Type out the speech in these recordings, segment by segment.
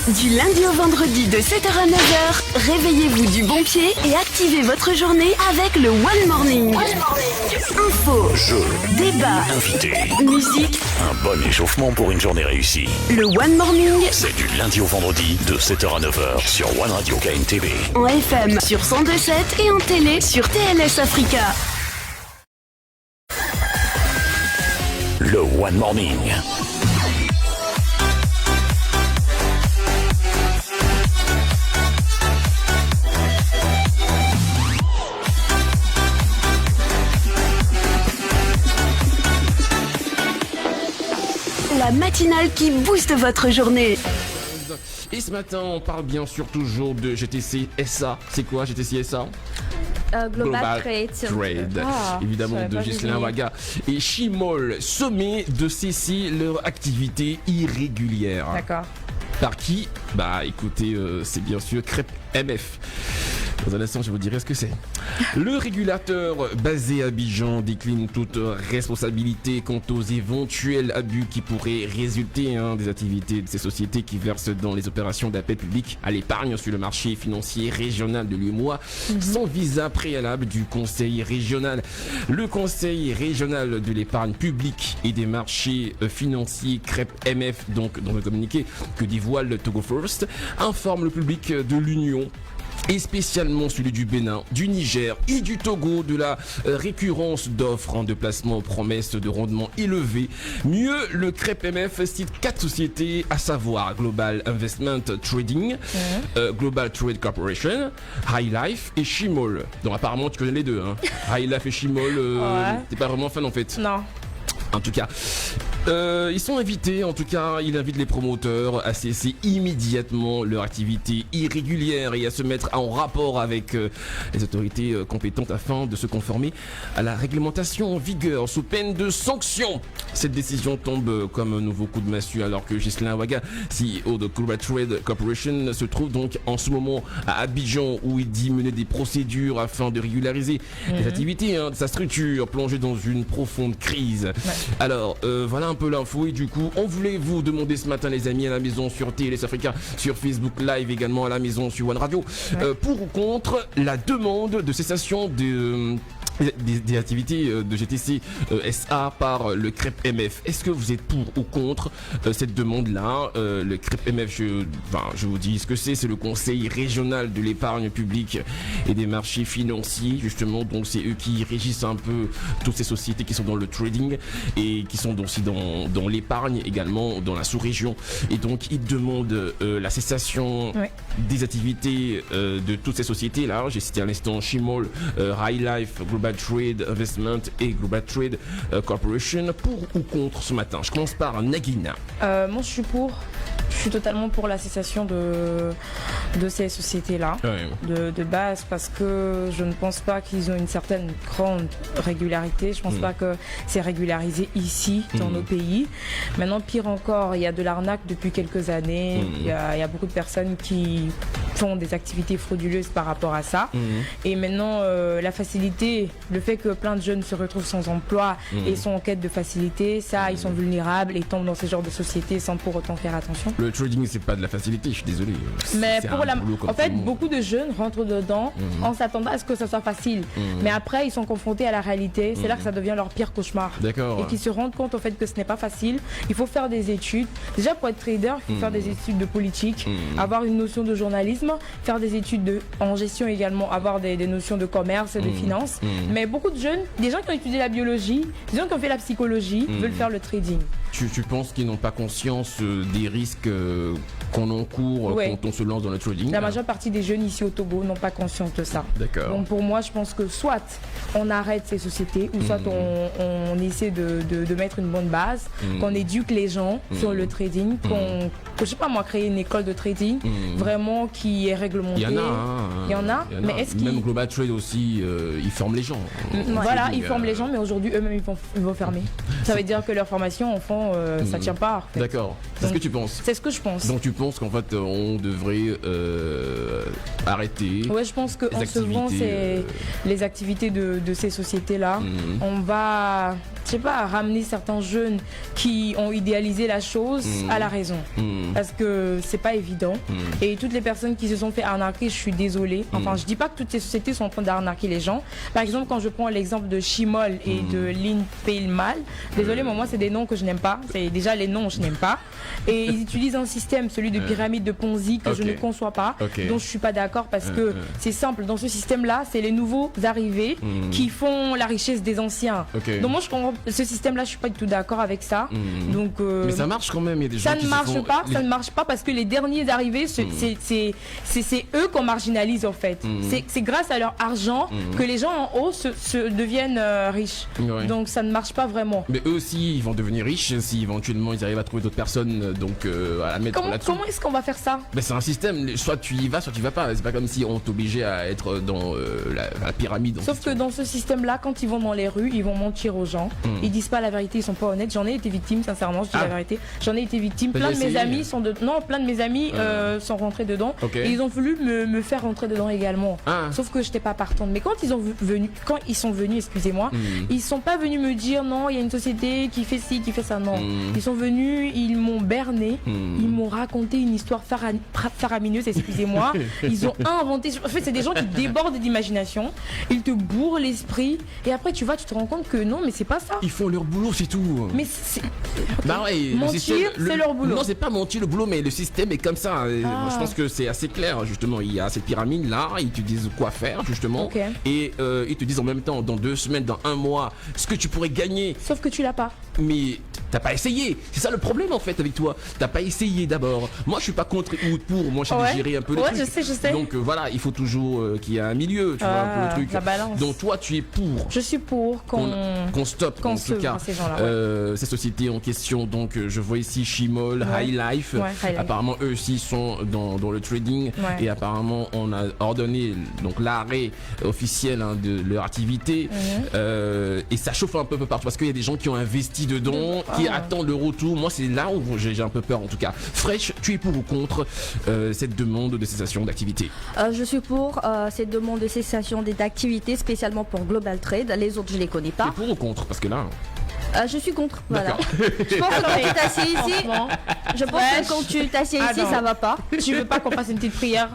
Du lundi au vendredi de 7h à 9h, réveillez-vous du bon pied et activez votre journée avec le One Morning. Info, Jeux, débat, invités, musique. un bon échauffement pour une journée réussie. Le One Morning C'est du lundi au vendredi de 7h à 9h sur One Radio KNTV. en FM sur 102.7 et en télé sur TLS Africa. Le One Morning. La matinale qui booste votre journée. Et ce matin, on parle bien sûr toujours de GTC SA. C'est quoi GTC SA? Global Trade. Évidemment de Ghislain Waga et Chimol, sommet de cesser leur activité irrégulière. D'accord. Par qui? Bah écoutez, c'est bien sûr Crêpe MF. Dans un instant, je vous dirai ce que c'est. Le régulateur basé à Abidjan décline toute responsabilité quant aux éventuels abus qui pourraient résulter des activités de ces sociétés qui versent dans les opérations d'appel public à l'épargne sur le marché financier régional de l'UEMOA sans visa préalable du conseil régional. Le conseil régional de l'épargne publique et des marchés financiers Crêpe MF, donc dans le communiqué que dévoile Togo First, informe le public de l'Union et spécialement celui du Bénin, du Niger et du Togo de la récurrence d'offres de placement aux promesses de rendement élevés. Mieux, le Crêpe MF cite 4 sociétés, à savoir Global Investment Trading, Global Trade Corporation, High Life et Chimol. Donc apparemment tu connais les deux, hein. High Life et Chimol, t'es pas vraiment fan en fait. Non. En tout cas, ils sont invités, il invite les promoteurs à cesser immédiatement leur activité irrégulière et à se mettre en rapport avec les autorités compétentes afin de se conformer à la réglementation en vigueur sous peine de sanctions. Cette décision tombe comme un nouveau coup de massue alors que Ghislain Waga, CEO de Global Trade Corporation, se trouve donc en ce moment à Abidjan où il dit mener des procédures afin de régulariser les activités de sa structure plongée dans une profonde crise. Ouais. Alors, voilà un peu l'info et du coup, on voulait vous demander ce matin les amis à la maison sur TLS Africa, sur Facebook Live également à la maison sur One Radio, pour ou contre la demande de cessation des activités de GTC SA par le Crêpe MF. Est-ce que vous êtes pour ou contre cette demande-là? Le Crêpe MF, je vous dis ce que c'est le Conseil régional de l'épargne publique et des marchés financiers, justement, donc c'est eux qui régissent un peu toutes ces sociétés qui sont dans le trading et qui sont aussi dans l'épargne également, dans la sous-région. Et donc ils demandent la cessation des activités de toutes ces sociétés-là. J'ai cité à l'instant Chimol, High Life, Global Trade Investment et Global Trade Corporation. Pour ou contre ce matin? Je commence par Nagina. Moi je suis pour. Je suis totalement pour la cessation de ces sociétés-là, de base, parce que je ne pense pas qu'ils ont une certaine grande régularité. Je ne pense pas que c'est régularisé ici, dans nos pays. Maintenant, pire encore, il y a de l'arnaque depuis quelques années. Il y a beaucoup de personnes qui font des activités frauduleuses par rapport à ça. Et maintenant, la facilité, le fait que plein de jeunes se retrouvent sans emploi et sont en quête de facilité, ça, ils sont vulnérables et tombent dans ce genre de sociétés sans pour autant faire attention. Le trading, c'est pas de la facilité, je suis désolé. Mais pour en fait, beaucoup de jeunes rentrent dedans en s'attendant à ce que ça soit facile. Mais après, ils sont confrontés à la réalité. C'est là que ça devient leur pire cauchemar. D'accord. Et qu'ils se rendent compte au fait que ce n'est pas facile. Il faut faire des études. Déjà, pour être trader, il faut faire des études de politique, avoir une notion de journalisme, faire des études en gestion également, avoir des notions de commerce, de finance. Mais beaucoup de jeunes, des gens qui ont étudié la biologie, des gens qui ont fait la psychologie, veulent faire le trading. Tu penses qu'ils n'ont pas conscience des risques qu'on encourt quand on se lance dans le trading? La majeure partie des jeunes ici au Togo n'ont pas conscience de ça. D'accord. Donc pour moi, je pense que soit on arrête ces sociétés, ou soit on essaie de mettre une bonne base, qu'on éduque les gens sur le trading, qu'on, je sais pas moi, créer une école de trading vraiment qui est réglementée. Il y en a. Mais est-ce qu'ils... Même Global Trade aussi, ils forment les gens. Voilà, ils forment les gens, mais aujourd'hui eux-mêmes ils vont fermer. Ça veut dire que leur formation en fond sinon ça tient pas. En fait. D'accord. C'est ce que tu penses. C'est ce que je pense. Donc tu penses qu'en fait on devrait arrêter. Ouais, je pense qu'en se vend les activités de ces sociétés-là, on va, je sais pas, ramener certains jeunes qui ont idéalisé la chose à la raison. Parce que c'est pas évident. Et toutes les personnes qui se sont fait arnaquer, je suis désolée. Enfin, je dis pas que toutes ces sociétés sont en train d'arnaquer les gens. Par exemple, quand je prends l'exemple de Chimol et de Lynn Paymal, désolée, mais moi c'est des noms que je n'aime pas. C'est déjà les noms je n'aime pas. Et ils utilisent un système, celui de pyramide de Ponzi, que je ne conçois pas, dont je suis pas d'accord parce que c'est simple. Dans ce système-là, c'est les nouveaux arrivés qui font la richesse des anciens. Donc moi, je comprends ce système-là, je suis pas du tout d'accord avec ça. Donc, mais ça marche quand même. Il y a des gens ça ne marche pas. Ça ne marche pas parce que les derniers arrivés, c'est eux qu'on marginalise en fait. C'est grâce à leur argent que les gens en haut se deviennent riches. Donc ça ne marche pas vraiment. Mais eux aussi, ils vont devenir riches si éventuellement ils arrivent à trouver d'autres personnes, donc à la mettre là-dessus. Comment est-ce qu'on va faire ça? C'est un système, soit tu y vas, soit tu y vas pas. C'est pas comme si on t'obligeait à être dans la pyramide. Sauf que dans ce système-là, quand ils vont dans les rues, ils vont mentir aux gens. Ils disent pas la vérité, ils sont pas honnêtes. J'en ai été victime, sincèrement, je dis la vérité. J'en ai été victime. Plein de mes amis sont rentrés dedans. Et ils ont voulu me faire rentrer dedans également. Sauf que j'étais pas partante. Mais quand ils sont venus, excusez-moi, ils sont pas venus me dire non, il y a une société qui fait ci, qui fait ça. Non. Ils sont venus, ils m'ont berné, ils m'ont raconté une histoire faramineuse, excusez-moi. Ils ont inventé. En fait, c'est des gens qui débordent d'imagination. Ils te bourrent l'esprit. Et après, tu te rends compte que non, mais c'est pas ça. Ils font leur boulot, c'est tout. Mais c'est. Mentir, c'est leur boulot. Non, c'est pas mentir le boulot, mais le système est comme ça. Moi, je pense que c'est assez clair, justement. Il y a cette pyramide là, ils te disent quoi faire, justement. Et ils te disent en même temps, dans 2 semaines, dans 1 mois, ce que tu pourrais gagner. Sauf que tu l'as pas. Mais t'as pas essayé. C'est ça le problème en fait avec toi. T'as pas essayé d'abord. Moi, je suis pas contre ou pour. Moi, je sais gérer un peu le truc. Je sais. Donc voilà, il faut toujours qu'il y ait un milieu, tu vois, un peu le truc. La balance. Donc toi, tu es pour. Je suis pour qu'on stoppe en tout cas ces gens-là. Ces sociétés en question. Donc je vois ici Chimol, High Life. Apparemment, eux aussi sont dans le trading. Et apparemment, on a ordonné donc l'arrêt officiel de leur activité. Et ça chauffe un peu partout parce qu'il y a des gens qui ont investi dedans, qui attendent le retour. Moi, c'est là où j'ai un peu peur en tout cas. Fresh, tu es pour ou contre cette demande de cessation d'activité? Je suis pour cette demande de cessation d'activité, spécialement pour Global Trade. Les autres, je les connais pas. Tu es pour ou contre? Parce que là... je suis contre, voilà. Je pense que quand tu t'assieds ici, quand tu t'assieds ici, ça va pas. Tu veux pas qu'on fasse une petite prière?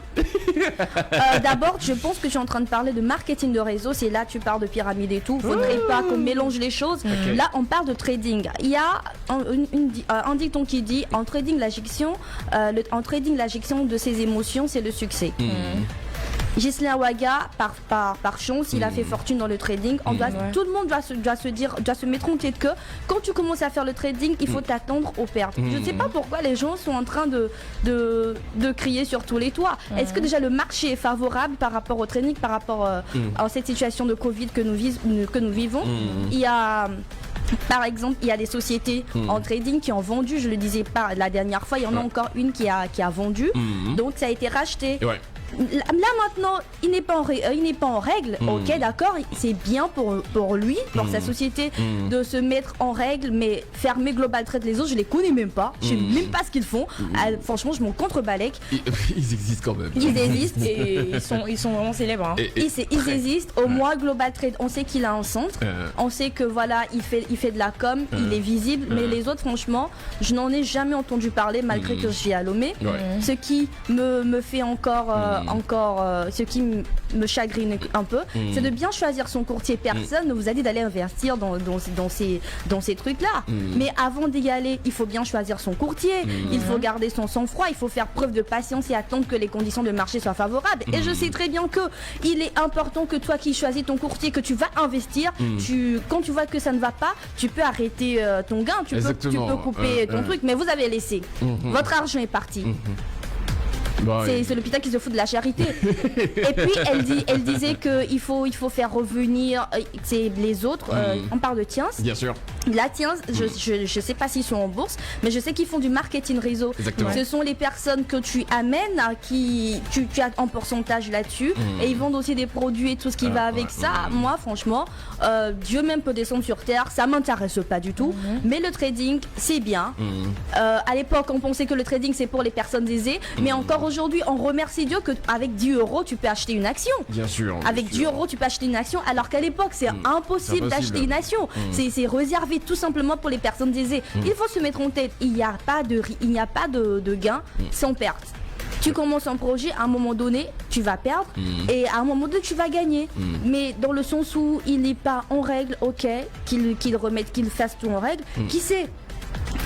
D'abord, je pense que tu es en train de parler de marketing de réseau. C'est là tu parles de pyramide et tout. Faudrait pas qu'on mélange les choses. Là, on parle de trading. Il y a un dicton qui dit en trading, l'injection de ses émotions, c'est le succès. Ghislain Ouaga, par chance, il a fait fortune dans le trading. Tout le monde doit se mettre en tête que quand tu commences à faire le trading, il faut t'attendre aux pertes. Je ne sais pas pourquoi les gens sont en train de crier sur tous les toits. Est-ce que déjà le marché est favorable par rapport au trading, par rapport à cette situation de Covid que nous vivons? Il y a... Par exemple, il y a des sociétés en trading qui ont vendu, je le disais pas la dernière fois, il y en a encore une qui a vendu, donc ça a été racheté. Là maintenant, il n'est pas en règle. Ok, d'accord, c'est bien pour lui, pour sa société de se mettre en règle, mais fermer Global Trade, les autres, je les connais même pas. Je sais même pas ce qu'ils font. Franchement, je m'en contre-balèque. Ils existent quand même. Ils existent et ils sont vraiment célèbres. Ils existent. Au moins, Global Trade, on sait qu'il a un centre. On sait que voilà, il fait de la com, il est visible. Mais les autres, franchement, je n'en ai jamais entendu parler, malgré que je suis à Lomé. Ce qui me fait encore ce qui me chagrine un peu, c'est de bien choisir son courtier. Personne ne vous a dit d'aller investir dans ces trucs-là. Mais avant d'y aller, il faut bien choisir son courtier. Il faut garder son sang-froid. Il faut faire preuve de patience et attendre que les conditions de marché soient favorables. Et je sais très bien que il est important que toi qui choisis ton courtier, que tu vas investir, quand tu vois que ça ne va pas, tu peux arrêter ton gain. Tu peux couper ton truc. Mais vous avez laissé. Votre argent est parti. C'est l'hôpital qui se fout de la charité. Et puis elle disait qu'il faut faire revenir les autres. On parle de Tiens. Bien sûr. Là, tiens, je sais pas s'ils sont en bourse, mais je sais qu'ils font du marketing réseau. Exactement. Ce sont les personnes que tu amènes, tu as en pourcentage là-dessus, et ils vendent aussi des produits et tout ce qui va avec ça. Moi, franchement, Dieu même peut descendre sur terre, ça m'intéresse pas du tout. Mais le trading, c'est bien. À l'époque, on pensait que le trading c'est pour les personnes aisées, mais encore aujourd'hui, on remercie Dieu qu'avec 10 euros, tu peux acheter une action. Bien sûr. Avec 10 euros, tu peux acheter une action, alors qu'à l'époque, c'est impossible d'acheter une action. C'est réservé tout simplement pour les personnes aisées. Il faut se mettre en tête, il n'y a pas de gain sans perte. Tu commences un projet, à un moment donné, tu vas perdre et à un moment donné, tu vas gagner. Mais dans le sens où il n'est pas en règle, ok, qu'il fasse tout en règle, qui sait?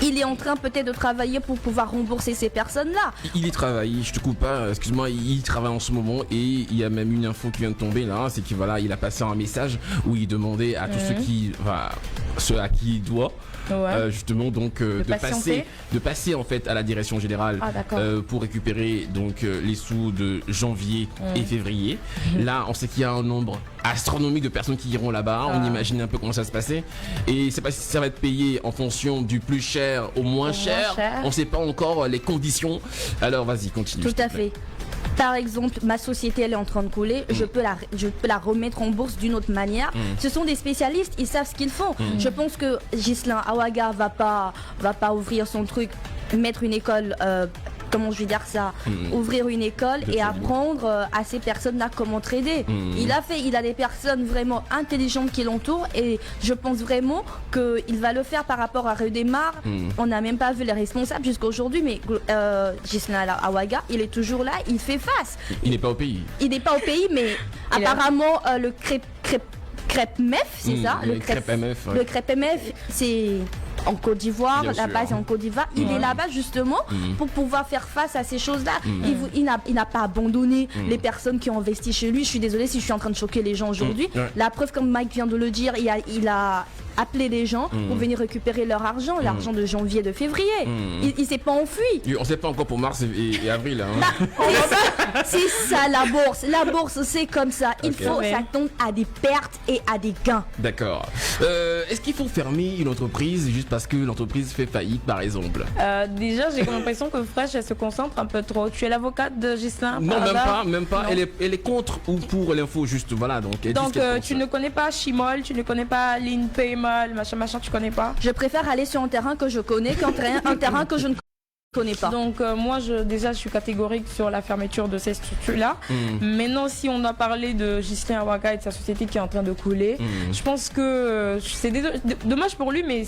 Il est en train peut-être de travailler pour pouvoir rembourser ces personnes-là. Il y travaille, je te coupe pas, excuse-moi, il travaille en ce moment et il y a même une info qui vient de tomber là, c'est qu'il il a passé un message où il demandait à tous ceux à qui il doit, justement donc de passer en fait à la direction générale pour récupérer donc les sous de janvier et février. Là, on sait qu'il y a un nombre astronomique de personnes qui iront là-bas. On imagine un peu comment ça se passer et c'est pas si ça va être payé en fonction du plus cher au moins cher. On sait pas encore les conditions. Alors vas-y, continue. Tout à fait. Par exemple, ma société elle est en train de couler, je peux la remettre en bourse d'une autre manière. Ce sont des spécialistes, ils savent ce qu'ils font. Je pense que Ghislain Aouaga va pas ouvrir son truc, mettre une école. Comment je vais dire ça, ouvrir une école et apprendre à ces personnes-là comment trader. Il a des personnes vraiment intelligentes qui l'entourent et je pense vraiment qu'il va le faire par rapport à Redemar. On n'a même pas vu les responsables jusqu'à aujourd'hui, mais Ghislain Aouaga, il est toujours là, il fait face. Il n'est pas au pays. Il n'est pas au pays, mais apparemment le crêpe MEF, c'est ça, le crêpe MF. Le crêpe MF, c'est en Côte d'Ivoire, la base est en Côte d'Ivoire. Il est là-bas justement pour pouvoir faire face à ces choses-là. Il n'a pas abandonné les personnes qui ont investi chez lui. Je suis désolée si je suis en train de choquer les gens aujourd'hui. La preuve, comme Mike vient de le dire, il a appelé les gens pour venir récupérer leur argent, l'argent de janvier, de février. Il s'est pas enfui. On sait pas encore pour mars et avril. C'est ça la bourse. La bourse, c'est comme ça. Il faut s'attendre à des pertes et à des gains. D'accord. Est-ce qu'il faut fermer une entreprise juste parce que l'entreprise fait faillite, par exemple? Déjà, j'ai l'impression que Fresh, elle se concentre un peu trop. Tu es l'avocate de Ghislain? Non, même pas. Elle est contre ou pour l'info, juste, voilà. Donc tu ne connais pas Chimol, tu ne connais pas Lin Paymal, machin, tu connais pas? Je préfère aller sur un terrain que je connais qu'un terrain que je ne connais pas. Donc moi je suis catégorique sur la fermeture de ces structures-là. Maintenant, si on a parlé de Ghislain Aouaga et de sa société qui est en train de couler, je pense que c'est dommage pour lui, mais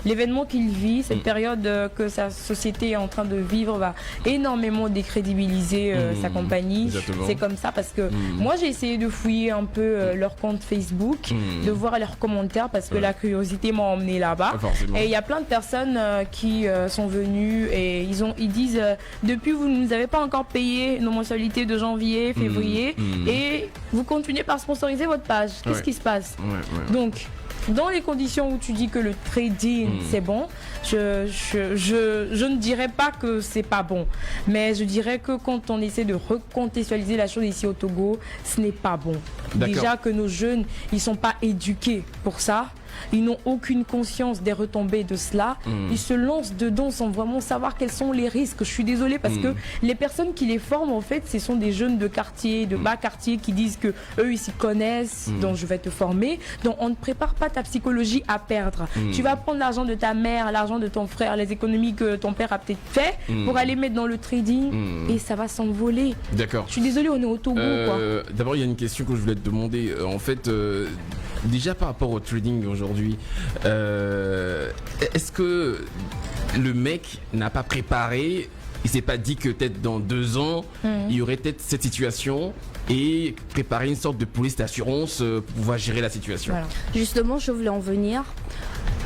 l'événement qu'il vit, cette période que sa société est en train de vivre va énormément décrédibiliser sa compagnie. C'est comme ça parce que moi j'ai essayé de fouiller un peu leur compte Facebook, de voir leurs commentaires parce que la curiosité m'a emmené là-bas. Et il y a plein de personnes qui sont venus et ils disent depuis vous ne nous avez pas encore payé nos mensualités de janvier, février et vous continuez par sponsoriser votre page. Qu'est-ce qui se passe? Donc dans les conditions où tu dis que le trading c'est bon, je ne dirais pas que c'est pas bon, mais je dirais que quand on essaie de recontextualiser la chose ici au Togo, ce n'est pas bon. Déjà que nos jeunes, ils sont pas éduqués pour ça. Ils n'ont aucune conscience des retombées de cela. Ils se lancent dedans sans vraiment savoir quels sont les risques. Je suis désolée parce que les personnes qui les forment, en fait, ce sont des jeunes de quartier, de bas quartier qui disent que eux ils s'y connaissent, donc je vais te former. Donc on ne prépare pas ta psychologie à perdre. Tu vas prendre l'argent de ta mère, l'argent de ton frère, les économies que ton père a peut-être fait pour aller mettre dans le trading et ça va s'envoler. D'accord. Je suis désolée, on est au Togo quoi. D'abord, il y a une question que je voulais te demander. En fait, déjà par rapport au trading aujourd'hui, est-ce que le mec n'a pas préparé, il s'est pas dit que peut-être dans 2 ans, il y aurait peut-être cette situation et préparer une sorte de police d'assurance pour pouvoir gérer la situation? Voilà. Justement, je voulais en venir.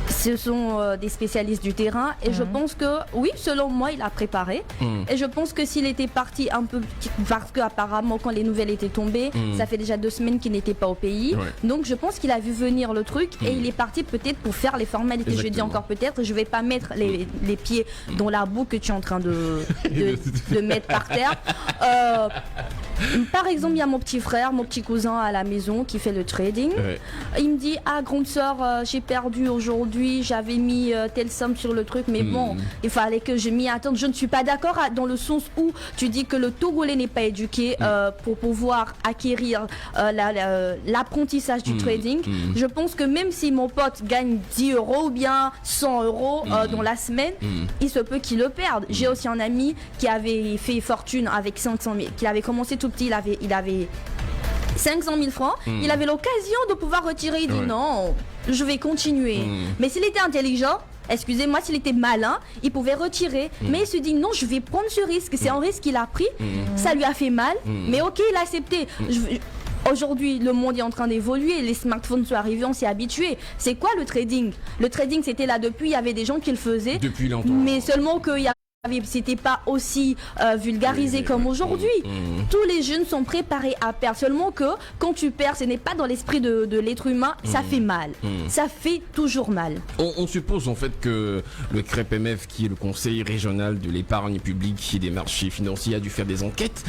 Ce sont des spécialistes du terrain et je pense que oui, selon moi, il a préparé et je pense que s'il était parti un peu parce qu'apparemment quand les nouvelles étaient tombées, ça fait déjà 2 semaines qu'il n'était pas au pays, donc je pense qu'il a vu venir le truc et il est parti peut-être pour faire les formalités. Je dis encore peut-être, je vais pas mettre les pieds dans la boue que tu es en train de mettre par terre. Par exemple, il y a mon petit frère, mon petit cousin à la maison qui fait le trading. Il me dit, ah grande soeur, j'ai perdu aujourd'hui, j'avais mis telle somme sur le truc, mais bon, il fallait que je m'y attende. Je ne suis pas d'accord dans le sens où tu dis que le Togolais n'est pas éduqué pour pouvoir acquérir l'apprentissage du trading. Je pense que même si mon pote gagne 10 € ou bien 100 € dans la semaine, il se peut qu'il le perde. J'ai aussi un ami qui avait fait fortune avec 500 000, qui avait commencé tout petit, il avait 500 000 francs, il avait l'occasion de pouvoir retirer, il dit non, je vais continuer. Mais s'il était intelligent, excusez-moi, s'il était malin, il pouvait retirer. Mais il se dit non, je vais prendre ce risque, c'est un risque qu'il a pris, ça lui a fait mal, mais ok, il a accepté. Aujourd'hui, le monde est en train d'évoluer, les smartphones sont arrivés, on s'est habitué. C'est quoi le trading? Le trading, c'était là depuis, il y avait des gens qui le faisaient. Depuis longtemps. Mais seulement c'était pas aussi vulgarisé comme aujourd'hui. Tous les jeunes sont préparés à perdre. Seulement que quand tu perds, ce n'est pas dans l'esprit de l'être humain, ça fait mal. Ça fait toujours mal. On suppose en fait que le CREPMF, qui est le Conseil régional de l'épargne publique et des marchés financiers, a dû faire des enquêtes.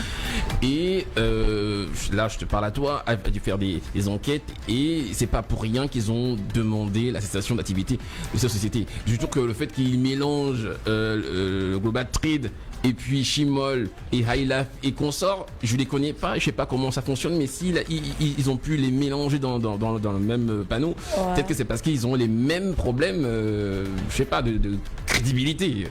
Et là, je te parle à toi, a dû faire des enquêtes. Et c'est pas pour rien qu'ils ont demandé la cessation d'activité de cette société. Je trouve que le fait qu'ils mélangent Global Trade et puis Chimol et High Life et consorts, je les connais pas, je sais pas comment ça fonctionne, mais si ils ont pu les mélanger dans le même panneau, peut-être que c'est parce qu'ils ont les mêmes problèmes, je sais pas, de crédibilité.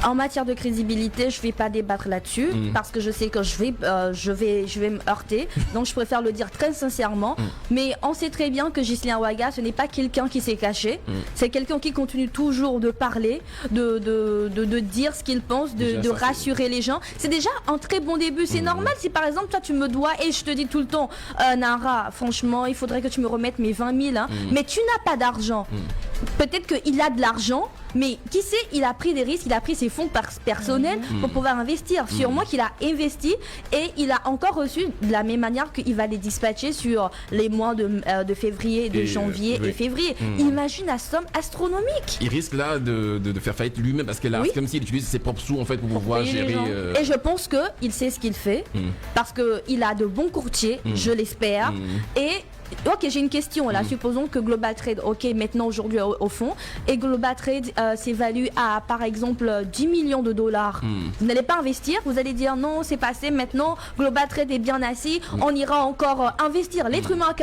En matière de crédibilité, je vais pas débattre là-dessus parce que je sais que je vais me heurter. Donc je préfère le dire très sincèrement. Mais on sait très bien que Ghislain Ouaga, ce n'est pas quelqu'un qui s'est caché. C'est quelqu'un qui continue toujours de parler, de dire ce qu'il pense, de rassurer les gens. C'est déjà un très bon début. C'est normal si par exemple toi tu me dois et je te dis tout le temps, Nara, franchement, il faudrait que tu me remettes mes 20 000. Mais tu n'as pas d'argent. Peut-être qu'il a de l'argent, mais qui sait, il a pris des risques, il a pris ses fonds personnels pour pouvoir investir. Sûrement qu'il a investi et il a encore reçu de la même manière qu'il va les dispatcher sur les mois de février, de janvier et février. Imagine la somme astronomique. Il risque là de faire faillite lui-même parce que là, c'est comme s'il utilise ses propres sous en fait pour pouvoir gérer. Et je pense qu'il sait ce qu'il fait parce qu'il a de bons courtiers, je l'espère. Et ok, j'ai une question là. Supposons que Global Trade, ok, maintenant aujourd'hui au fond, et Global Trade s'évalue à par exemple 10 millions de dollars. Vous n'allez pas investir, vous allez dire non, c'est passé, maintenant Global Trade est bien assis, on ira encore investir. L'être humain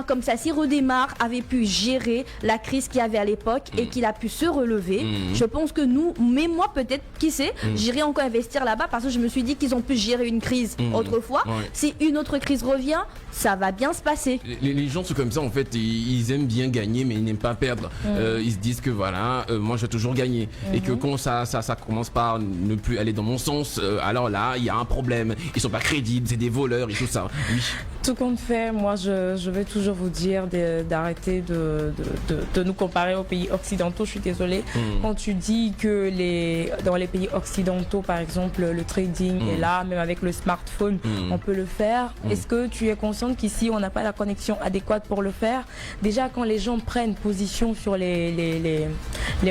comme ça, s'il redémarre, avait pu gérer la crise qu'il y avait à l'époque et qu'il a pu se relever. Je pense que nous, mais moi peut-être, qui sait, j'irai encore investir là-bas parce que je me suis dit qu'ils ont pu gérer une crise autrefois. Si une autre crise revient, ça va bien se passer. Les gens sont comme ça en fait, ils aiment bien gagner mais ils n'aiment pas perdre. Ils se disent que voilà, moi je vais toujours gagner et que quand ça commence par ne plus aller dans mon sens, alors là il y a un problème, ils sont pas crédibles, c'est des voleurs et tout ça. Oui. Tout compte fait, moi je vais toujours vous dire d'arrêter de nous comparer aux pays occidentaux. Je suis désolée. Quand tu dis que dans les pays occidentaux par exemple le trading est là, même avec le smartphone on peut le faire. Est-ce que tu es consciente qu'ici on n'a pas la connexion adéquate pour le faire? Déjà quand les gens prennent position sur les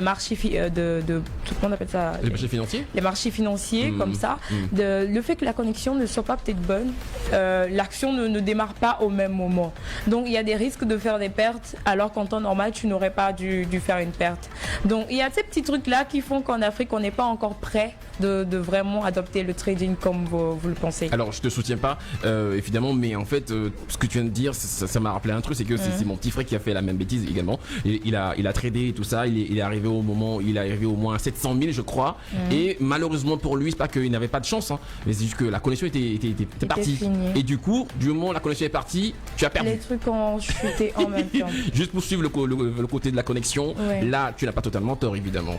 marchés comment on appelle ça? Les marchés financiers? Les marchés financiers comme ça, le fait que la connexion ne soit pas peut-être bonne, l'action ne démarre pas au même moment. Donc il y a des risques de faire des pertes alors qu'en temps normal tu n'aurais pas dû faire une perte. Donc il y a ces petits trucs là qui font qu'en Afrique on n'est pas encore prêt de vraiment adopter le trading comme vous le pensez. Alors je te soutiens pas évidemment, mais en fait ce que tu viens de dire ça m'a rappelé un truc, c'est que c'est mon petit frère qui a fait la même bêtise également. Il a tradé et tout ça, il est arrivé au moins à 700 000 je crois, et malheureusement pour lui c'est pas qu'il n'avait pas de chance mais c'est juste que la connexion était partie finie. Et du coup du moment où la connexion est partie, tu as perdu. Les trucs ont chuté en même temps. Juste pour suivre le côté de la connexion, là tu n'as pas totalement tort évidemment.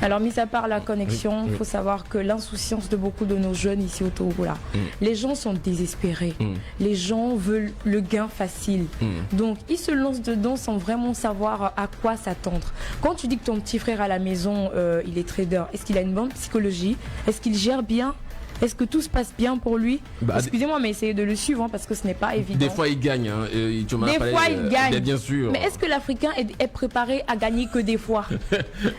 Alors mis à part la connexion, il faut savoir que l'insouciance de beaucoup de nos jeunes ici au Togo là, les gens sont désespérés, les gens veulent le gain facile, donc ils se lancent dedans sans vraiment savoir à quoi s'attendre. Quand tu dis que ton petit frère à la maison il est trader, est-ce qu'il a une bonne psychologie? Est-ce qu'il gère bien? est-ce que tout se passe bien pour lui? Excusez-moi, mais essayez de le suivre parce que ce n'est pas évident. Des fois il gagne, des fois il gagne. Bien sûr. Mais est-ce que l'Africain est préparé à gagner que des fois?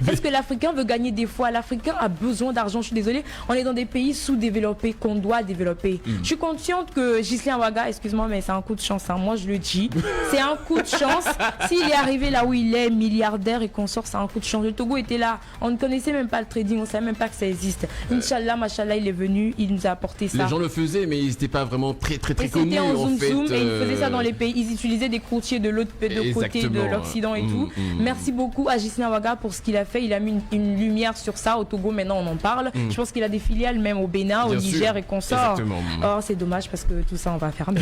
Est-ce que l'Africain veut gagner des fois? L'Africain a besoin d'argent, je suis désolée. On est dans des pays sous-développés qu'on doit développer. Je suis consciente que Ghislain Ouaga, excuse-moi, mais c'est un coup de chance, moi je le dis. C'est un coup de chance. S'il est arrivé là où il est, milliardaire et qu'on sort, c'est un coup de chance. Le Togo était là, on ne connaissait même pas le trading, on ne savait même pas que ça existe. Inch'Allah, machallah, il est venu, il nous a apporté ça. Les gens le faisaient, mais ils n'étaient pas vraiment très connus. C'était en zoom et ils faisaient ça dans les pays. Ils utilisaient des courtiers de l'autre côté de l'Occident et tout. Merci beaucoup à Ghislain Ouaga pour ce qu'il a fait. Il a mis une lumière sur ça. Au Togo, maintenant, on en parle. Je pense qu'il a des filiales même au Bénin, au Niger et consorts. Oh, c'est dommage parce que tout ça, on va fermer.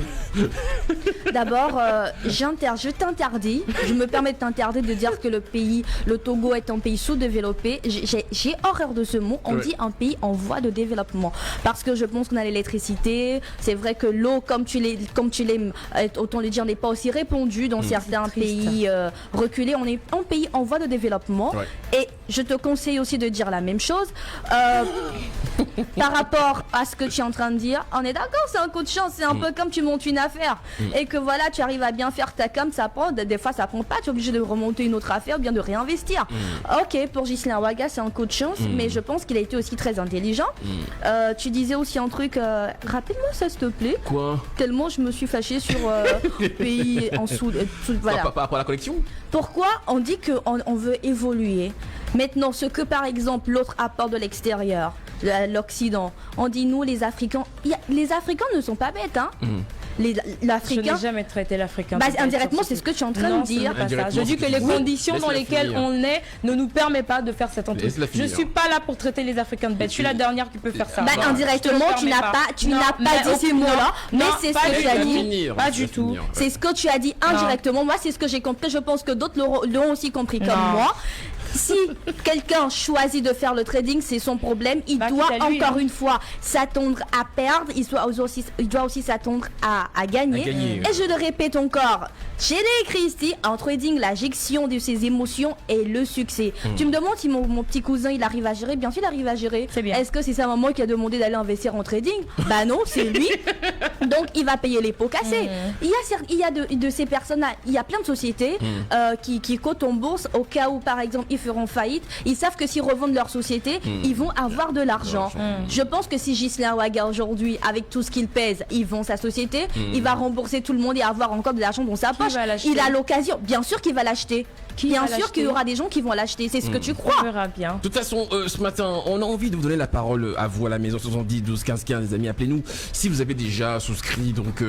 D'abord, je t'interdis, je me permets de t'interdire de dire que le Togo est un pays sous-développé. J'ai horreur de ce mot. On dit un pays en voie de développement. Parce que je pense qu'on a l'électricité. C'est vrai que l'eau, comme tu l'aimes, autant le dire, n'est pas aussi répandue dans certains pays reculés. On est un pays en voie de développement. Et je te conseille aussi de dire la même chose. Par rapport à ce que tu es en train de dire, on est d'accord, c'est un coup de chance. C'est un peu comme tu montes une affaire. Et que voilà, tu arrives à bien faire ta com, ça prend, des fois ça prend pas, tu es obligé de remonter une autre affaire ou bien de réinvestir. Ok, pour Ghislain Ouaga, c'est un coup de chance, mais je pense qu'il a été aussi très intelligent. Tu disais aussi un truc, rappelle-moi ça s'il te plaît. Quoi? Tellement je me suis fâchée sur pays en dessous. Voilà. Par rapport à la collection? Pourquoi on dit qu'on veut évoluer? Maintenant, ce que par exemple l'autre apporte de l'extérieur, l'Occident, on dit nous les Africains, les Africains ne sont pas bêtes, hein. L'Africain. Je n'ai jamais traité l'Africain. Indirectement, c'est ce que tu es en train de dire. Je dis que les conditions dans lesquelles on est ne nous permettent pas de faire cette entreprise. Je ne suis pas là pour traiter les Africains de bêtes. Je suis la dernière qui peut faire ça. Indirectement, tu n'as pas dit ces mots-là, mais c'est ce que tu as dit. Pas du tout. C'est ce que tu as dit indirectement. Moi, c'est ce que j'ai compris. Je pense que d'autres l'ont aussi compris comme moi. Si quelqu'un choisit de faire le trading, c'est son problème. Il doit encore une fois s'attendre à perdre. Il doit aussi s'attendre à gagner. Et je le répète encore, j'ai écrit ici, en trading, la gestion de ses émotions et le succès. Tu me demandes si mon petit cousin il arrive à gérer. Bien sûr, il arrive à gérer. Est-ce que c'est sa maman qui a demandé d'aller investir en trading? Bah non, c'est lui. Donc il va payer les pots cassés. Il y a de ces personnes-là, il y a plein de sociétés qui cotent en bourse au cas où par exemple ils feront faillite. Ils savent que s'ils revendent leur société, ils vont avoir de l'argent. Je pense que si Ghislain Ouaga aujourd'hui, avec tout ce qu'il pèse, il vend sa société, il va rembourser tout le monde et avoir encore de l'argent dans sa poche. Il a l'occasion, bien sûr qu'il va l'acheter. Bien sûr qu'il y aura des gens qui vont l'acheter, c'est ce que tu crois. On verra bien. De toute façon, ce matin, on a envie de vous donner la parole à vous à la maison 70 12 15 15, les amis, appelez-nous. Si vous avez déjà souscrit donc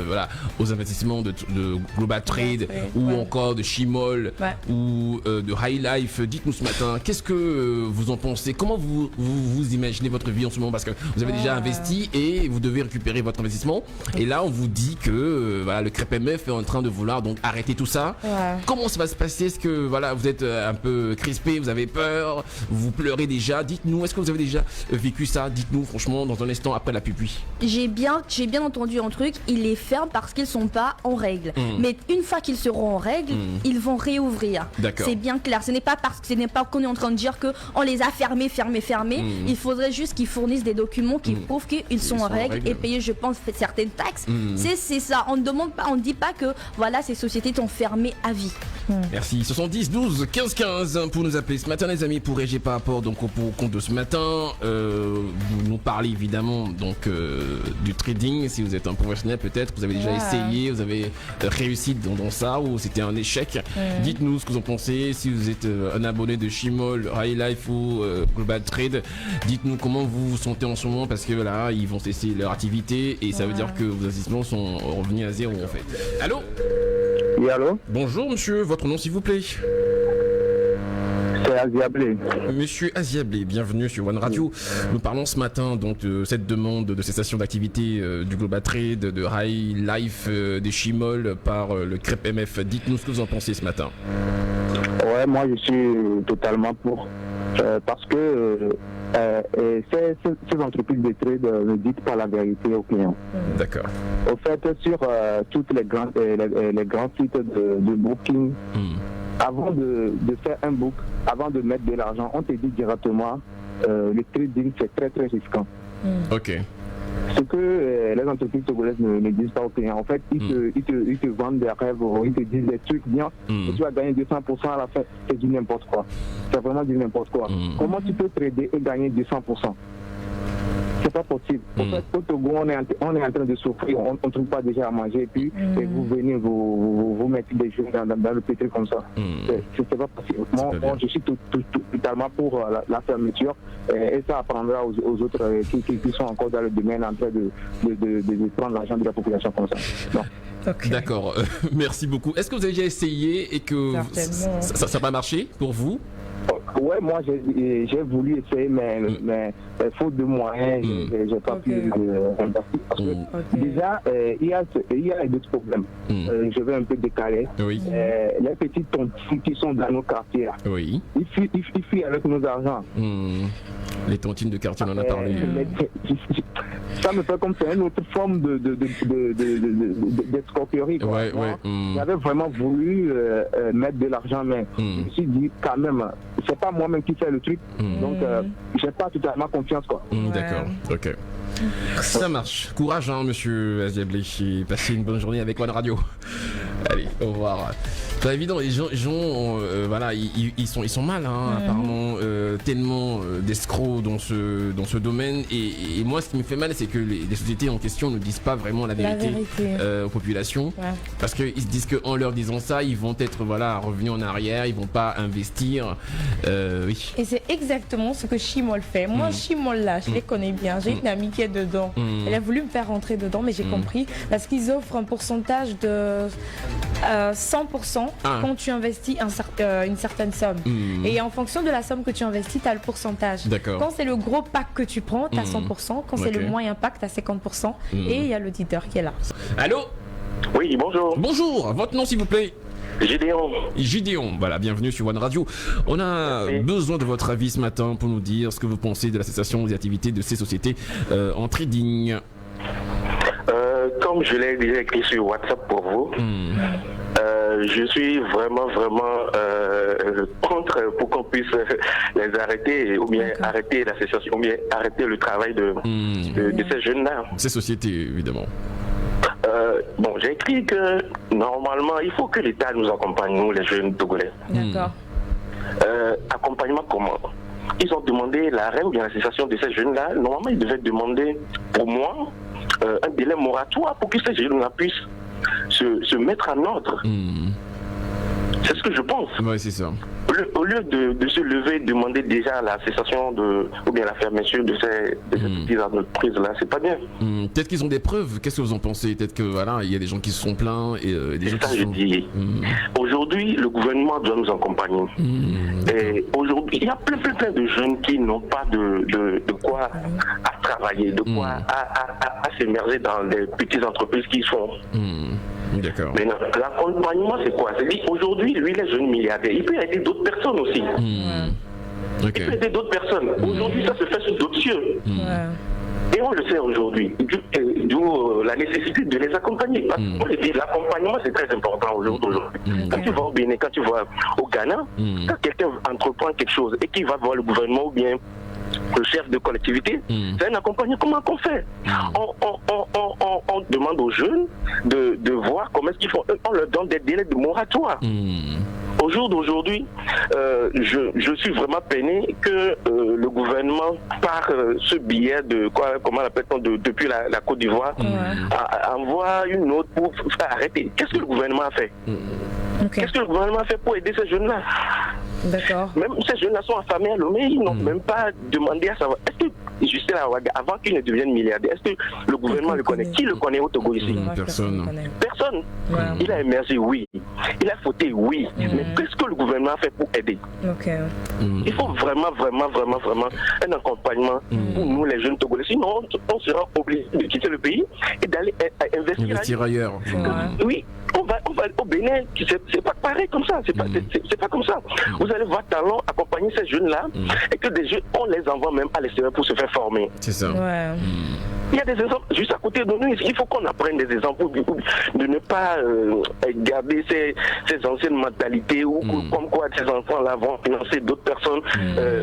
voilà aux investissements de Global Trade ou encore de Shimol ou de High Life, dites-nous ce matin, qu'est-ce que vous en pensez? Comment vous imaginez votre vie en ce moment? Parce que vous avez déjà investi et vous devez récupérer votre investissement. Et là, on vous dit que voilà, le CREPMF est en train de vouloir donc arrêter tout ça. Comment ça va se passer? Est-ce que voilà, vous êtes un peu crispé, vous avez peur, vous pleurez déjà? Dites-nous, est-ce que vous avez déjà vécu ça? Dites-nous franchement dans un instant après la pupille. J'ai bien entendu un truc, ils les ferment parce qu'ils sont pas en règle. Mais une fois qu'ils seront en règle, ils vont réouvrir. C'est bien clair. Ce n'est pas qu'on est en train de dire que on les a fermés. Il faudrait juste qu'ils fournissent des documents qui prouvent qu'ils sont en règle et payer, je pense, certaines taxes. C'est ça. On ne demande pas, on ne dit pas que voilà, ces sociétés sont fermées à vie. Merci. 70 12 15 15 pour nous appeler ce matin, les amis, pour réagir par rapport donc au compte de ce matin. Vous nous parlez évidemment donc du trading. Si vous êtes un professionnel, peut-être vous avez déjà essayé, vous avez réussi dans ça ou c'était un échec. Dites-nous ce que vous en pensez. Si vous êtes un abonné de Shimol, High Life ou Global Trade, dites-nous comment vous vous sentez en ce moment, parce que là ils vont cesser leur activité et ça veut dire que vos investissements sont revenus à zéro en fait. Allô? Oui, allô? Bonjour monsieur, votre nom s'il vous plaît? C'est Aziablé. Monsieur Aziablé, bienvenue sur One Radio. Nous parlons ce matin donc de cette demande de cessation d'activité du Global Trade, de High Life, des Shimol par le CREPMF. Dites-nous ce que vous en pensez ce matin. Ouais, moi je suis totalement pour. Parce que ces entreprises de trade ne disent pas la vérité aux clients. D'accord. Au fait, sur toutes les grands sites de booking, avant de faire un book, avant de mettre de l'argent, on te dit directement le trading c'est très très risquant. Ok. Ce que les entreprises togolaises ne disent pas aux clients. En fait, ils te vendent des rêves, ils te disent des trucs bien, et tu vas gagner 200% à la fin. C'est du n'importe quoi. C'est vraiment du n'importe quoi. Comment tu peux trader et gagner 200%? C'est pas possible. En fait, au Togo, on est en train de souffrir, on ne trouve pas déjà à manger, et puis et vous venez vous mettre des jeux dans le pétri comme ça. C'est pas possible. Moi, je suis totalement pour la fermeture, et ça apprendra aux autres qui sont encore dans le domaine en train de prendre l'argent de la population comme ça. Non. Okay. D'accord, merci beaucoup. Est-ce que vous avez déjà essayé et que ça n'a pas marché pour vous? Ouais, moi j'ai voulu essayer, mais faute de moyens, j'ai pas pu investir. Parce que déjà, il y a d'autres problèmes. Je vais un peu décaler. Oui. Les petites tontines qui sont dans nos quartiers. Oui. Ils fuient avec nos argents. Les tontines de quartier, on en a parlé. Ça me fait comme c'est une autre forme d'escroquerie. Ouais. J'avais vraiment voulu mettre de l'argent, mais je me suis dit quand même, c'est pas moi-même qui fais le truc, donc j'ai pas totalement confiance, quoi. D'accord, ok. Ça marche. Courage, hein, monsieur Aziablé. Passez une bonne journée avec One Radio. Allez, au revoir. C'est pas évident, les gens voilà, ils sont mal, hein, apparemment, tellement d'escrocs dans ce domaine. Et moi, ce qui me fait mal, c'est que les sociétés en question ne disent pas vraiment la vérité. Aux populations, parce qu'ils se disent qu'en leur disant ça, ils vont être revenus en arrière, ils vont pas investir. Oui. Et c'est exactement ce que Chimol fait. Moi, Chimol là, je les connais bien. J'ai une amie qui est dedans. Elle a voulu me faire rentrer dedans, mais j'ai compris parce qu'ils offrent un pourcentage de 100% quand tu investis une certaine somme. Et en fonction de la somme que tu investis, tu as le pourcentage. Quand c'est le gros pack que tu prends, tu as 100%. Quand c'est le moyen pack, tu as 50%. Et il y a l'auditeur qui est là. Allô? Oui, bonjour. Bonjour, votre nom s'il vous plaît? Gideon, voilà, bienvenue sur One Radio. On a besoin de votre avis ce matin pour nous dire ce que vous pensez de la cessation des activités de ces sociétés en trading. Comme je l'ai déjà écrit sur WhatsApp pour vous, je suis vraiment contre pour qu'on puisse les arrêter, ou bien arrêter la cessation, ou bien arrêter le travail de ces jeunes-là. Ces sociétés, évidemment. Bon, j'ai écrit que normalement, il faut que l'État nous accompagne, nous les jeunes Togolais. D'accord. Accompagnement comment? Ils ont demandé l'arrêt ou bien la cessation de ces jeunes-là. Normalement, ils devaient demander, pour moi, un délai moratoire pour que ces jeunes-là puissent se mettre en ordre. C'est ce que je pense. Oui, c'est ça. Au lieu de se lever et demander déjà la cessation ou bien la fermeture de ces petites entreprises-là, c'est pas bien. Peut-être qu'ils ont des preuves. Qu'est-ce que vous en pensez? Peut-être que il y a des gens qui se sont plaints et des gens qui sont... dis. Aujourd'hui, le gouvernement doit nous accompagner. Et aujourd'hui, il y a plein de jeunes qui n'ont pas de quoi à travailler, de quoi à s'immerger dans les petites entreprises qui sont. D'accord. Mais l'accompagnement, c'est quoi? C'est-à-dire aujourd'hui, lui, les jeunes milliardaires, il peut aider d'autres personnes aussi. Il peut aider d'autres personnes. Aujourd'hui, ça se fait sur d'autres cieux. Et on le sait aujourd'hui, d'où la nécessité de les accompagner. Parce qu'on le dit, l'accompagnement, c'est très important aujourd'hui. Quand tu vas au Bénin, quand tu vas au Ghana, quand quelqu'un entreprend quelque chose et qu'il va voir le gouvernement ou bien le chef de collectivité, c'est un accompagnement. Comment qu'on fait? On demande aux jeunes de voir comment est-ce qu'ils font. On leur donne des délais de moratoire. Au jour d'aujourd'hui, je suis vraiment peiné que le gouvernement, par ce billet de comment l'appelle-t-on, depuis la Côte d'Ivoire, envoie une note pour faire arrêter. Qu'est-ce que le gouvernement a fait? Qu'est-ce que le gouvernement a fait pour aider ces jeunes-là? D'accord. Même ces jeunes-là sont affamés à Lomé, ils n'ont même pas demandé à savoir. Est-ce que Justin Awaga, avant qu'il ne devienne milliardaire, est-ce que le gouvernement le connaît? Qui le connaît au Togo ici? Personne. Personne. Il a émergé, oui. Il a fauté, oui. Mais qu'est-ce que le gouvernement a fait pour aider? Il faut vraiment un accompagnement pour nous, les jeunes Togolais. Sinon, on sera obligé de quitter le pays et d'aller investir ailleurs. Oui. On va au Bénin, c'est pas pareil comme ça, c'est pas comme ça. Vous allez voir Talent accompagner ces jeunes-là et que des jeunes, on les envoie même à l'extérieur pour se faire former. C'est ça. Ouais. Il y a des exemples juste à côté de nous. Il faut qu'on apprenne des exemples de ne pas garder ces anciennes mentalités où comme quoi ces enfants-là vont financer d'autres personnes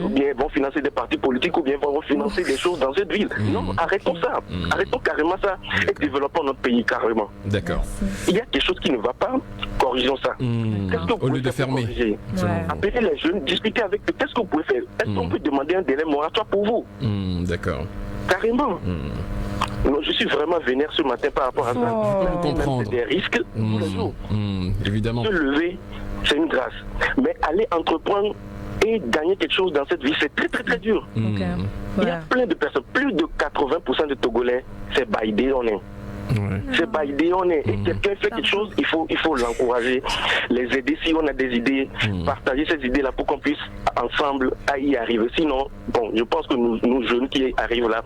ou bien vont financer des partis politiques ou bien vont financer des choses dans cette ville. Non, arrêtons ça. Arrêtons carrément ça et développons notre pays carrément. D'accord. Il y a quelque chose qui ne va pas, corrigeons ça. Qu'est-ce que vous Au lieu de fermer. Appelez les jeunes, discutez avec eux. Qu'est-ce que vous pouvez faire? Est-ce qu'on peut demander un délai moratoire pour vous? D'accord. Carrément. Non, je suis vraiment vénère ce matin par rapport à ça. Comprendre. C'est des risques tous les jours. Évidemment. Se lever, c'est une grâce. Mais aller entreprendre et gagner quelque chose dans cette vie, c'est très très très dur. Il y a plein de personnes, plus de 80% de Togolais, c'est baïdé, on est. C'est pas idée, on est. Et quelqu'un fait quelque chose, il faut l'encourager, les aider si on a des idées, partager ces idées-là pour qu'on puisse ensemble y arriver. Sinon, bon, je pense que nous jeunes qui arrivent là,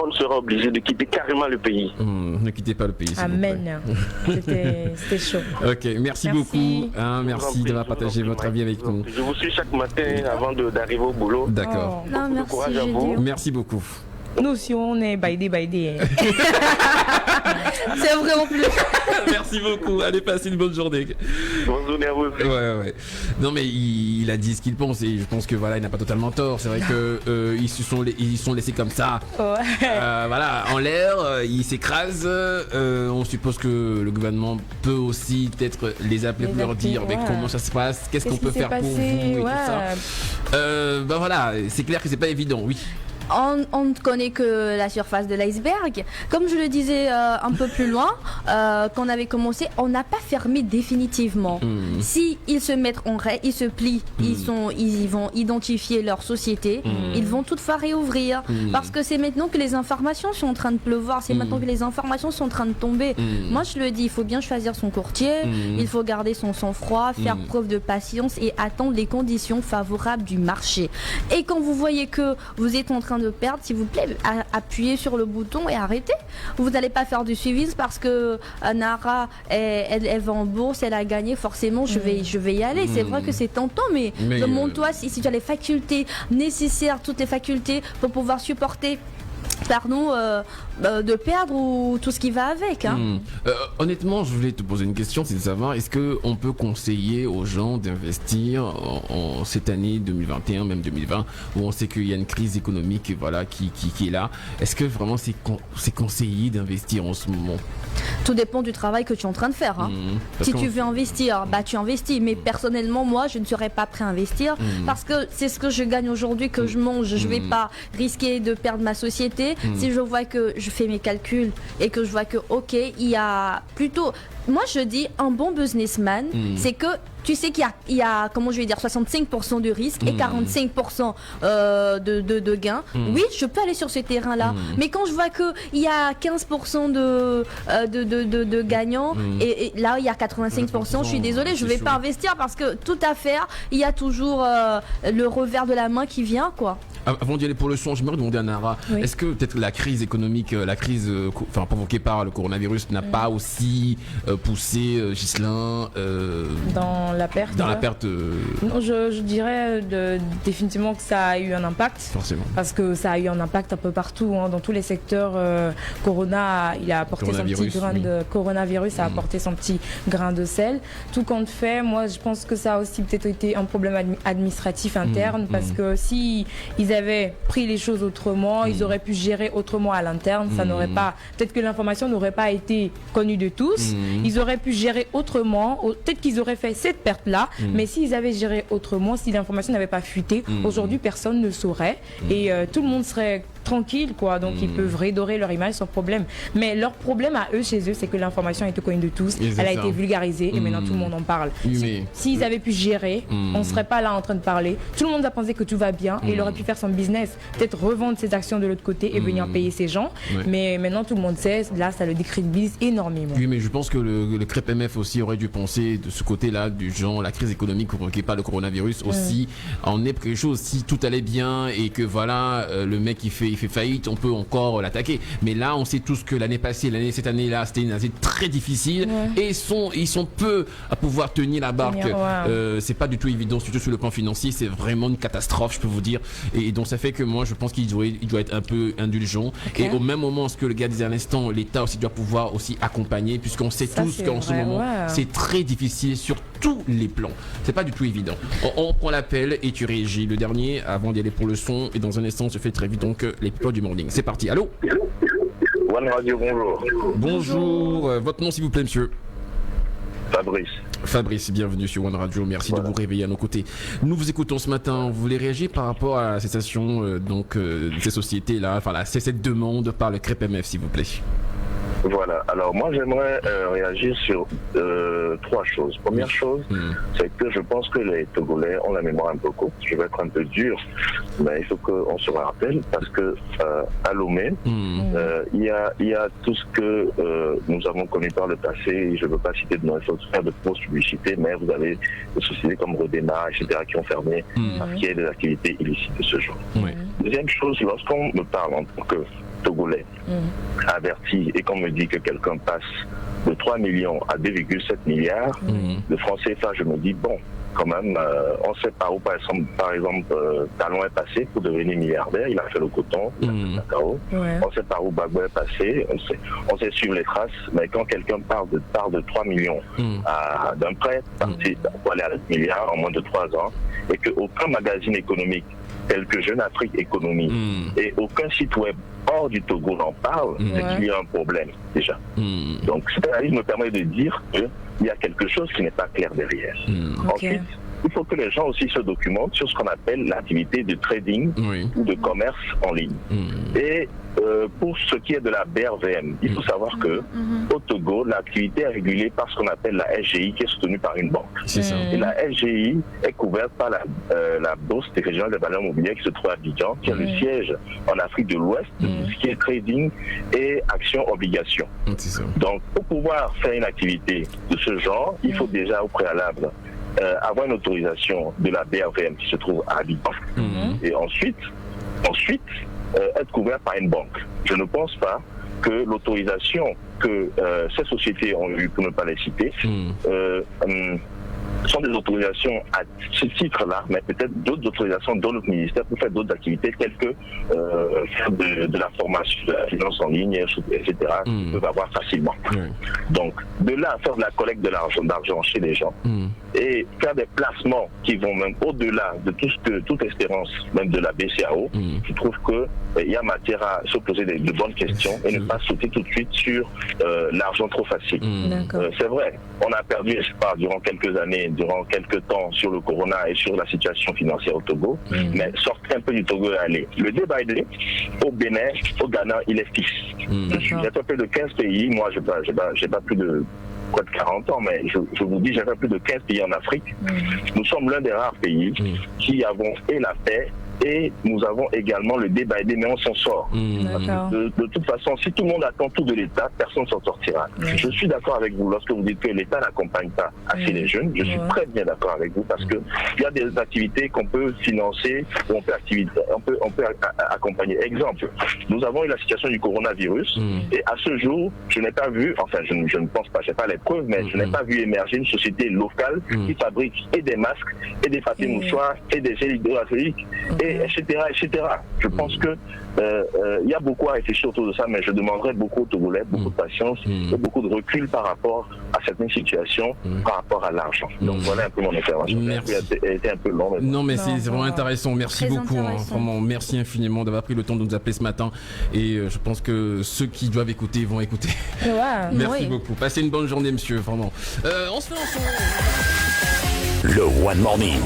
on sera obligés de quitter carrément le pays. Ne quittez pas le pays. Amen. C'était chaud. Ok, merci beaucoup. Merci d'avoir partagé votre avis avec nous. Je vous suis chaque matin avant d'arriver au boulot. D'accord. Merci, courage à vous. Merci beaucoup. Nous aussi, on est baïdé. C'est vrai en plus. Merci beaucoup. Allez, passez une bonne journée. Bonne journée à vous. Ouais. Non, mais il a dit ce qu'il pense et je pense que voilà, il n'a pas totalement tort. C'est vrai que ils sont laissés comme ça. Voilà, en l'air, ils s'écrasent. On suppose que le gouvernement peut aussi peut-être les appeler pour leur dire comment ça se passe, qu'est-ce qu'on peut faire pour vous et tout ça. Voilà, c'est clair que c'est pas évident, oui. On ne connaît que la surface de l'iceberg. Comme je le disais un peu plus loin, quand on avait commencé, on n'a pas fermé définitivement. Si ils se mettent en règle, ils se plient, ils vont identifier leur société, ils vont toutefois réouvrir. Parce que c'est maintenant que les informations sont en train de pleuvoir, c'est maintenant que les informations sont en train de tomber. Moi je le dis, il faut bien choisir son courtier, il faut garder son sang-froid, faire preuve de patience et attendre les conditions favorables du marché. Et quand vous voyez que vous êtes en train de perdre, s'il vous plaît, appuyez sur le bouton et arrêtez. Vous n'allez pas faire du suivi parce que Nara elle va en bourse, elle a gagné, forcément je vais y aller. C'est vrai que c'est tentant, mais demande-toi si tu as les facultés nécessaires, toutes les facultés pour pouvoir supporter de perdre ou tout ce qui va avec. Honnêtement, je voulais te poser une question, c'est de savoir, est-ce qu'on peut conseiller aux gens d'investir en cette année 2021, même 2020, où on sait qu'il y a une crise économique qui est là. Est-ce que vraiment c'est conseillé d'investir en ce moment? Tout dépend du travail que tu es en train de faire. Si tu veux investir, tu investis. Mais personnellement, moi, je ne serais pas prêt à investir parce que c'est ce que je gagne aujourd'hui que je mange. Je ne vais pas risquer de perdre ma société. Si je vois que je fais mes calculs et que je vois que, ok, il y a plutôt... Moi, je dis, un bon businessman, c'est que tu sais qu'il y a, comment je vais dire, 65% de risque et 45% de gains. Oui, je peux aller sur ce terrain-là. Mais quand je vois qu'il y a 15% de gagnants et là, il y a 85%, je suis désolée, je ne vais pas investir parce que tout à faire, il y a toujours le revers de la main qui vient, quoi. Avant d'y aller pour le son, je me demandais à Nara, est-ce que peut-être la crise économique, la crise provoquée par le coronavirus n'a pas aussi poussé Ghislain dans la perte? Non, je dirais définitivement que ça a eu un impact. Forcément. Parce que ça a eu un impact un peu partout, dans tous les secteurs. Corona, il a apporté son petit grain de coronavirus, a apporté son petit grain de sel. Tout compte fait, moi je pense que ça a aussi peut-être été un problème administratif interne parce que si ils avaient pris les choses autrement, ils auraient pu gérer autrement à l'interne. Ça n'aurait pas, peut-être que l'information n'aurait pas été connue de tous. Ils auraient pu gérer autrement. Peut-être qu'ils auraient fait cette perte-là, mais s'ils avaient géré autrement, si l'information n'avait pas fuité, aujourd'hui personne ne saurait et tout le monde serait tranquille, quoi. Donc ils peuvent redorer leur image sans problème. Mais leur problème à eux, chez eux, c'est que l'information a été connue de tous, elle a été vulgarisée et maintenant tout le monde en parle. S'ils avaient pu gérer, on ne serait pas là en train de parler. Tout le monde a pensé que tout va bien et il aurait pu faire son business, peut-être revendre ses actions de l'autre côté et venir payer ses gens. Mais maintenant tout le monde sait, là ça le décrédibilise énormément. Oui, mais je pense que le CREPMF aussi aurait dû penser de ce côté-là, du genre la crise économique provoquée par le coronavirus aussi en est quelque chose. Si tout allait bien et que voilà, le mec il fait fait faillite, on peut encore l'attaquer. Mais là, on sait tous que cette année-là, c'était une année très difficile et ils sont peu à pouvoir tenir la barque. C'est pas du tout évident, surtout sur le plan financier, c'est vraiment une catastrophe, je peux vous dire. Et donc ça fait que moi, je pense qu'il doit être un peu indulgent. Et au même moment, ce que le gars disait à l'instant, l'État aussi doit pouvoir aussi accompagner, puisqu'on sait tous qu'en ce moment, c'est très difficile sur tous les plans. C'est pas du tout évident. On prend l'appel et tu réagis. Le dernier, avant d'y aller pour le son, et dans un instant, on se fait très vite donc les people du morning. C'est parti. Allô? One Radio, bonjour. Bonjour. Votre nom, s'il vous plaît, monsieur? Fabrice, bienvenue sur One Radio. Merci de vous réveiller à nos côtés. Nous vous écoutons ce matin. Vous voulez réagir par rapport à la cessation de ces sociétés-là, enfin cette demande par le CREPMF, s'il vous plaît? Voilà, alors moi j'aimerais réagir sur 3 choses. Première chose, c'est que je pense que les Togolais ont la mémoire un peu courte. Je vais être un peu dur, mais il faut qu'on se rappelle parce que à Lomé, il y a tout ce que nous avons connu par le passé. Je ne veux pas citer de nom, il faut faire de fausses publicités, mais vous avez des sociétés comme Redema, etc. qui ont fermé parce qu'il y a des activités illicites de ce genre. Deuxième chose, lorsqu'on me parle en tant que Togolais averti et qu'on me dit que quelqu'un passe de 3 millions à 2,7 milliards de francs CFA, je me dis bon, quand même, on sait par où par exemple Talon est passé pour devenir milliardaire, il a fait le coton, il a fait le cacao, on sait par où Gbagbo est passé, on sait suivre les traces, mais quand quelqu'un part de 3 millions d'un prêt pour aller à 7 milliards en moins de 3 ans, et qu'aucun magazine économique tel que Jeune Afrique Économie et aucun site web hors du Togo n'en parle, c'est qu'il y a un problème déjà. Donc ça me permet de dire qu'il y a quelque chose qui n'est pas clair derrière. Ensuite, il faut que les gens aussi se documentent sur ce qu'on appelle l'activité de trading ou de commerce en ligne. Et pour ce qui est de la BRVM, il faut savoir que au Togo, l'activité est régulée par ce qu'on appelle la SGI, qui est soutenue par une banque. Et la SGI est couverte par la Bourse des régionales de valeurs mobilières qui se trouve à Abidjan, qui est le siège en Afrique de l'Ouest de tout ce qui est trading et actions-obligations. Donc, pour pouvoir faire une activité de ce genre, il faut déjà au préalable avoir une autorisation de la BRVM qui se trouve à Abidjan. Et ensuite être couvert par une banque. Je ne pense pas que l'autorisation que ces sociétés ont eue, pour ne pas les citer, sont des autorisations à ce titre-là, mais peut-être d'autres autorisations dans notre ministère pour faire d'autres activités telles que faire de la formation, de la finance en ligne, etc. Ils peuvent avoir facilement. Donc, de là à faire de la collecte d'argent chez les gens et faire des placements qui vont même au-delà de toute espérance, même de la BCAO, je trouve qu'il y a matière à se poser de bonnes questions et ne pas sauter tout de suite sur l'argent trop facile. C'est vrai, on a perdu espoir durant quelques années, durant quelques temps sur le corona et sur la situation financière au Togo, mais sortez un peu du Togo et allez. Le débat au Bénin, au Ghana, il est fixe. J'ai fait plus de 15 pays, moi j'ai pas plus de 40 ans, mais je vous dis, j'ai fait plus de 15 pays en Afrique. Nous sommes l'un des rares pays qui avons fait la paix et nous avons également le débat, mais on s'en sort. De toute façon, si tout le monde attend tout de l'État, personne ne s'en sortira. Je suis d'accord avec vous lorsque vous dites que l'État n'accompagne pas assez les jeunes. Je suis très bien d'accord avec vous parce qu'il y a des activités qu'on peut financer, ou on peut accompagner. Exemple, nous avons eu la situation du coronavirus et à ce jour, je n'ai pas vu, enfin je ne pense pas, je n'ai pas les preuves, mais je n'ai pas vu émerger une société locale qui fabrique et des masques, et des papiers mouchoirs, et des gels hydroalcooliques, etc. Je pense que il y a beaucoup à réfléchir autour de ça, mais je demanderais beaucoup aux Togolais, beaucoup de patience et beaucoup de recul par rapport à certaines situations, par rapport à l'argent. Donc voilà un peu mon intervention. Merci. Elle était un peu longue. Non, mais c'est vraiment intéressant. Merci beaucoup. Vraiment, merci infiniment d'avoir pris le temps de nous appeler ce matin. Et je pense que ceux qui doivent écouter vont écouter. Merci beaucoup. Passez une bonne journée, monsieur. Vraiment. On se fait ensemble. Le One Morning.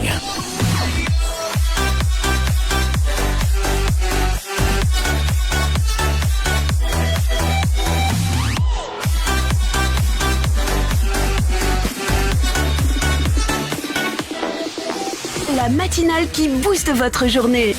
La matinale qui booste votre journée.